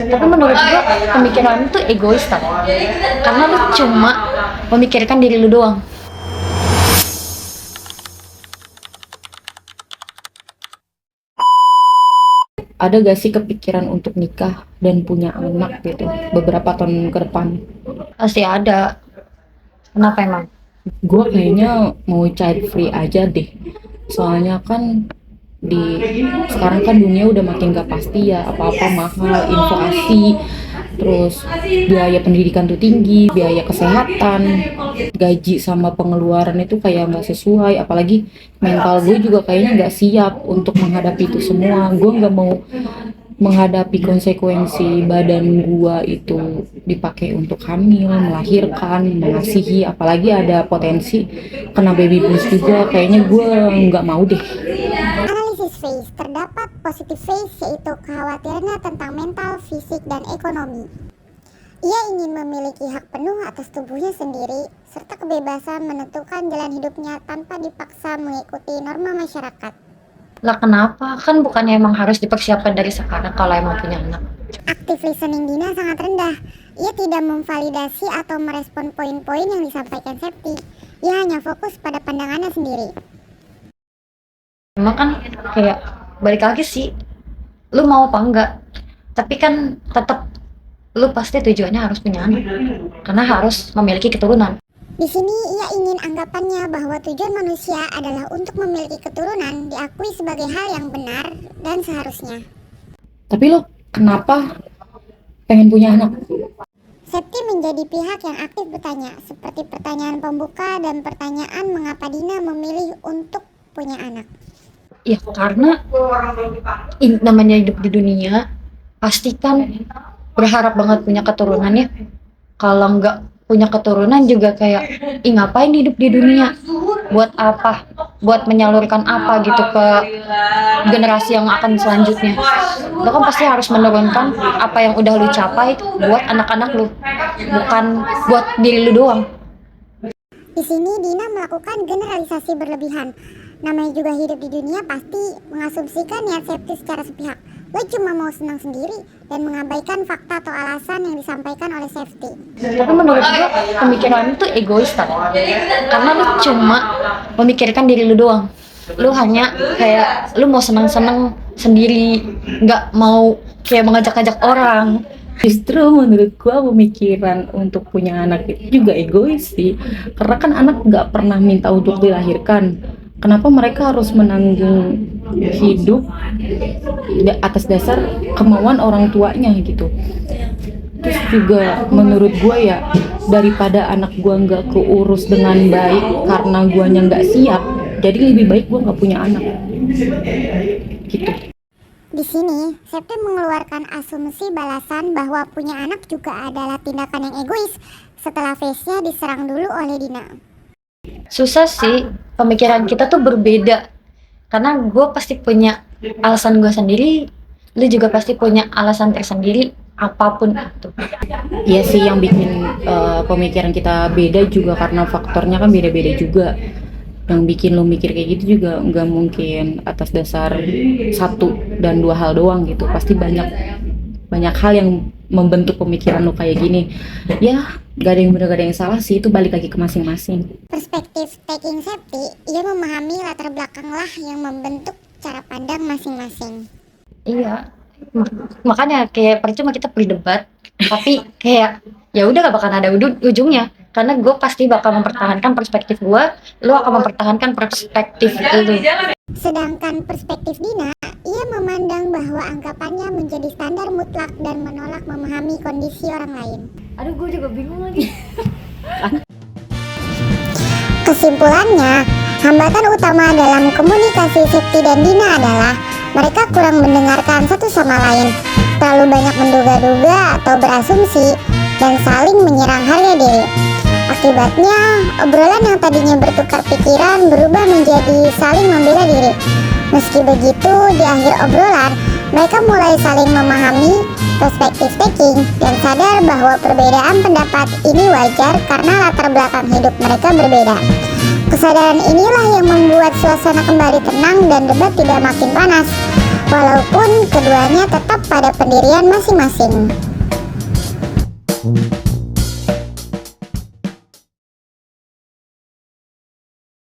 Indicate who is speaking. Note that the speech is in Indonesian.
Speaker 1: Tapi menurut gue pemikiran itu egois tau. Karena lu cuma memikirkan diri lu doang.
Speaker 2: Ada gak sih kepikiran untuk nikah dan punya anak gitu beberapa tahun ke depan?
Speaker 1: Pasti ada. Kenapa emang?
Speaker 2: Gue kayaknya mau child free aja deh. Soalnya kan di sekarang kan dunia udah makin gak pasti ya, apa-apa mahal, inflasi, terus biaya pendidikan tuh tinggi, biaya kesehatan, gaji sama pengeluaran itu kayak nggak sesuai, apalagi mental gue juga kayaknya nggak siap untuk menghadapi itu semua. Gue nggak mau menghadapi konsekuensi badan gua itu dipakai untuk hamil, melahirkan, mengasihi, apalagi ada potensi kena baby blues juga. Kayaknya gua nggak mau deh.
Speaker 3: Analisis phase, terdapat positif phase yaitu kekhawatirannya tentang mental, fisik, dan ekonomi. Ia ingin memiliki hak penuh atas tubuhnya sendiri, serta kebebasan menentukan jalan hidupnya tanpa dipaksa mengikuti norma masyarakat.
Speaker 1: Lah kenapa? Kan bukannya emang harus dipersiapkan dari sekarang kalau emang punya anak.
Speaker 3: Aktif listening Dina sangat rendah. Ia tidak memvalidasi atau merespon poin-poin yang disampaikan Septi. Ia hanya fokus pada pandangannya sendiri.
Speaker 1: Emang kan kayak balik lagi sih, lu mau apa enggak? Tapi kan tetap lu pasti tujuannya harus punya anak. Karena harus memiliki keturunan.
Speaker 3: Di sini ia ingin anggapannya bahwa tujuan manusia adalah untuk memiliki keturunan diakui sebagai hal yang benar dan seharusnya.
Speaker 2: Tapi lo kenapa pengen punya anak?
Speaker 3: Septi menjadi pihak yang aktif bertanya, seperti pertanyaan pembuka dan pertanyaan mengapa Dina memilih untuk punya anak.
Speaker 1: Ya karena namanya hidup di dunia, pastikan berharap banget punya keturunan ya. Kalau nggak punya keturunan juga kayak, ngapain hidup di dunia? Buat apa? Buat menyalurkan apa gitu ke generasi yang akan selanjutnya? Lo kan pasti harus menurunkan apa yang udah lu capai buat anak-anak lu, bukan buat diri lu doang.
Speaker 3: Di sini Dina melakukan generalisasi berlebihan. Namanya juga hidup di dunia pasti mengasumsikan niat Septi secara sepihak. Lo cuma mau senang sendiri dan mengabaikan fakta atau alasan yang disampaikan oleh Septi.
Speaker 1: Tapi menurut gue pemikiran itu egois tau. Karena lu cuma memikirkan diri lu doang. Lu hanya kayak lu mau senang-senang sendiri, nggak mau kayak mengajak-ajak orang.
Speaker 2: Justru menurut gua pemikiran untuk punya anak itu juga egois sih. Karena kan anak nggak pernah minta untuk dilahirkan. Kenapa mereka harus menanggung hidup atas dasar kemauan orang tuanya gitu? Terus juga menurut gue ya, daripada anak gue nggak keurus dengan baik karena guanya nggak siap, jadi lebih baik gue nggak punya anak gitu.
Speaker 3: Di sini, Septi mengeluarkan asumsi balasan bahwa punya anak juga adalah tindakan yang egois setelah face-nya diserang dulu oleh Dina.
Speaker 1: Susah sih, pemikiran kita tuh berbeda. Karena gue pasti punya alasan gue sendiri, lu juga pasti punya alasan tersendiri, apapun itu.
Speaker 2: Iya sih, yang bikin pemikiran kita beda juga karena faktornya kan beda-beda juga. Yang bikin lo mikir kayak gitu juga nggak mungkin atas dasar satu dan dua hal doang gitu. Pasti banyak hal yang membentuk pemikiran lo kayak gini. Ya, gak ada yang benar, gak ada yang salah sih, itu balik lagi ke masing-masing.
Speaker 3: Perspektif taking Septi, ia memahami latar belakanglah yang membentuk cara pandang masing-masing.
Speaker 1: Iya, makanya kayak percuma kita berdebat, tapi kayak ya udah gak bakal ada ujungnya. Karena gue pasti bakal mempertahankan perspektif gue, lo akan mempertahankan perspektif lo.
Speaker 3: Sedangkan perspektif Dina, ia memandang bahwa anggapannya menjadi standar mutlak dan menolak memahami kondisi orang lain.
Speaker 1: Aduh, gue juga bingung lagi.
Speaker 3: Kesimpulannya, hambatan utama dalam komunikasi Septi dan Dina adalah mereka kurang mendengarkan satu sama lain, terlalu banyak menduga-duga atau berasumsi, dan saling menyerang harga diri. Akibatnya, obrolan yang tadinya bertukar pikiran berubah menjadi saling membela diri. Meski begitu, di akhir obrolan, mereka mulai saling memahami perspektif taking dan sadar bahwa perbedaan pendapat ini wajar karena latar belakang hidup mereka berbeda. Kesadaran inilah yang membuat suasana kembali tenang dan debat tidak makin panas. walaupun keduanya tetap pada pendirian masing-masing.